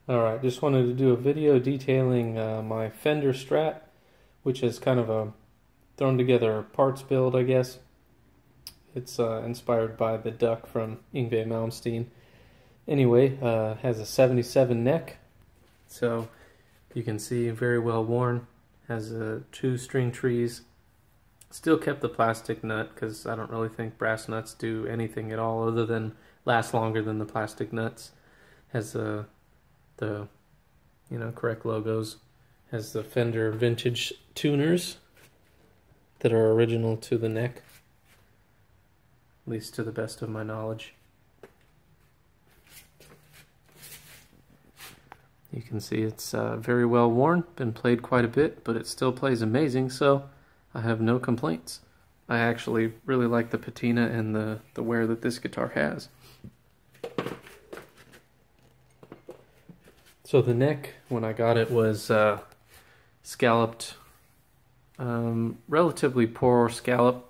Alright, just wanted to do a video detailing my Fender Strat, which is kind of a thrown together parts build, I guess. It's inspired by the Duck from Yngwie Malmsteen. Anyway, has a 77 neck, so you can see very well worn. Has two string trees. Still kept the plastic nut because I don't really think brass nuts do anything at all other than last longer than the plastic nuts. Has the correct logos. Has the Fender vintage tuners that are original to the neck, at least to the best of my knowledge. You can see it's very well worn, been played quite a bit, but it still plays amazing, so I have no complaints. I actually really like the patina and the wear that this guitar has. So the neck, when I got it, was scalloped, relatively poor scallop.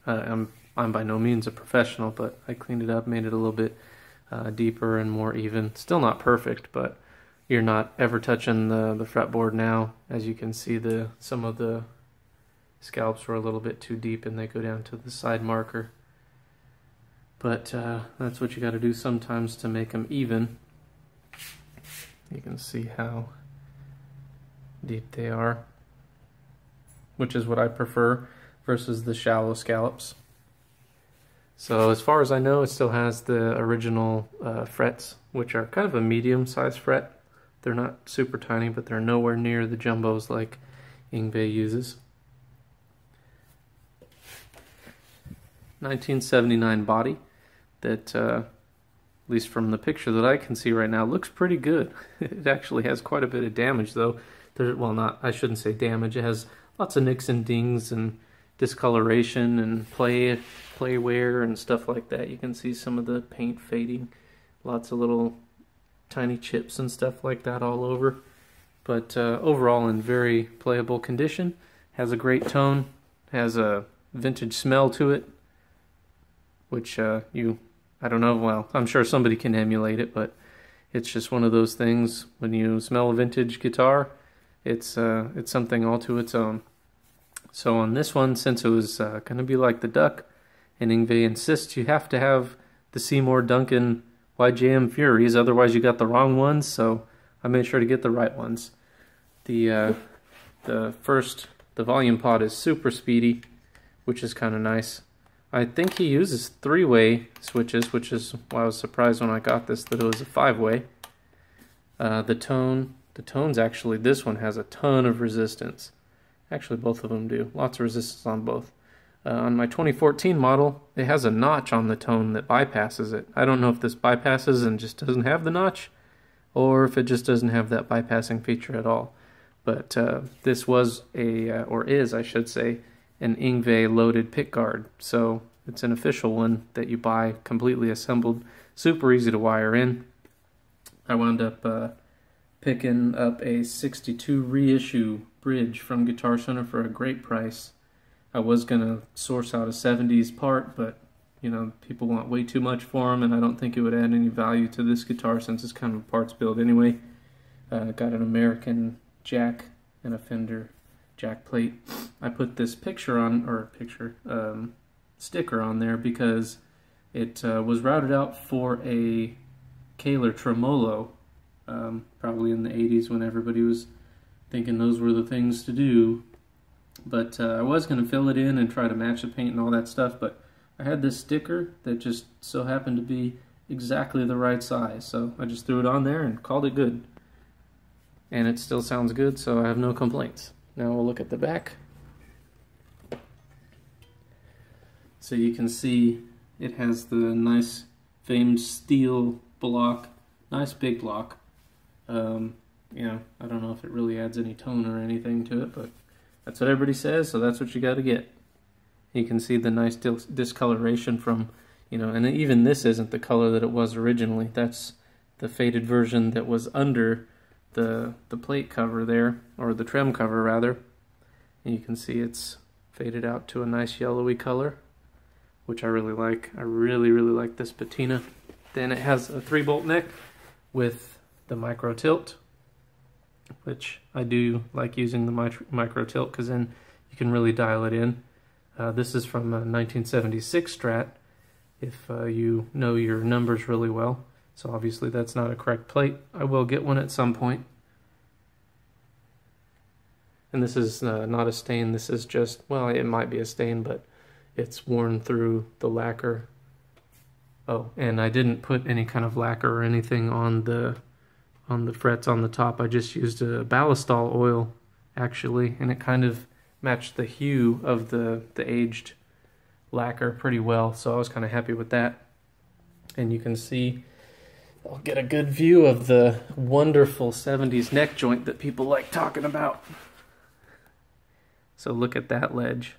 I'm by no means a professional, but I cleaned it up, made it a little bit deeper and more even. Still not perfect, but you're not ever touching the fretboard now. As you can see, some of the scallops were a little bit too deep and they go down to the side marker. But that's what you got to do sometimes to make them even. You can see how deep they are, which is what I prefer versus the shallow scallops. So as far as I know, it still has the original frets, which are kind of a medium-sized fret. They're not super tiny, but they're nowhere near the jumbos like Yngwie uses. 1979 body that, at least from the picture that I can see right now, looks pretty good. It actually has quite a bit of damage, though. I shouldn't say damage. It has lots of nicks and dings and discoloration and play wear and stuff like that. You can see some of the paint fading, lots of little tiny chips and stuff like that all over. But overall, in very playable condition. Has a great tone. Has a vintage smell to it, which I don't know, well, I'm sure somebody can emulate it, but it's just one of those things. When you smell a vintage guitar, it's something all to its own. So on this one, since it was going to be like the Duck, and Yngwie insists you have to have the Seymour Duncan YJM Furies, otherwise you got the wrong ones, so I made sure to get the right ones. The volume pod is super speedy, which is kind of nice. I think he uses 3-way switches, which is why I was surprised when I got this that it was a 5-way. The tones actually, this one has a ton of resistance. Actually, both of them do. Lots of resistance on both. On my 2014 model, it has a notch on the tone that bypasses it. I don't know if this bypasses and just doesn't have the notch, or if it just doesn't have that bypassing feature at all. But this was or is, I should say, an Yngwie loaded pickguard, so it's an official one that you buy completely assembled, super easy to wire in. I wound up picking up a 62 reissue bridge from Guitar Center for a great price. I was gonna source out a 70s part, but you know, people want way too much for them, and I don't think it would add any value to this guitar since it's kind of a parts build anyway. Got an American jack and a Fender jack plate. I put this sticker on there because it was routed out for a Kahler tremolo, probably in the 80s when everybody was thinking those were the things to do. But I was going to fill it in and try to match the paint and all that stuff, but I had this sticker that just so happened to be exactly the right size, so I just threw it on there and called it good. And it still sounds good, so I have no complaints. Now we'll look at the back. So you can see it has the nice famed steel block, nice big block. You know, I don't know if it really adds any tone or anything to it, but that's what everybody says, so that's what you got to get. You can see the nice discoloration from, you know, and even this isn't the color that it was originally. That's the faded version that was under the plate cover there, or the trim cover rather. And you can see it's faded out to a nice yellowy color, which I really like. I really like this patina. Then it has a 3-bolt neck, with the micro tilt, which I do like using the micro tilt because then you can really dial it in. This is from a 1976 Strat, if you know your numbers really well. So obviously that's not a correct plate. I will get one at some point. And this is not a stain, this is just, well, it might be a stain, but it's worn through the lacquer. Oh, and I didn't put any kind of lacquer or anything on the frets on the top. I just used a ballistol oil, actually, and it kind of matched the hue of the aged lacquer pretty well, so I was kind of happy with that. And you can see, I'll get a good view of the wonderful 70s neck joint that people like talking about. So look at that ledge.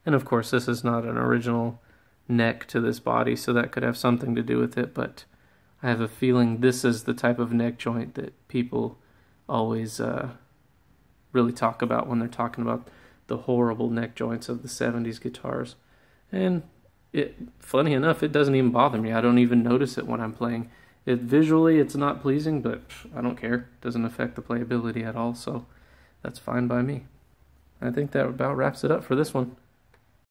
And of course this is not an original neck to this body, so that could have something to do with it, but I have a feeling this is the type of neck joint that people always really talk about when they're talking about the horrible neck joints of the 70s guitars. And funny enough, it doesn't even bother me. I don't even notice it when I'm playing. Visually, it's not pleasing, but I don't care. It doesn't affect the playability at all, so that's fine by me. I think that about wraps it up for this one.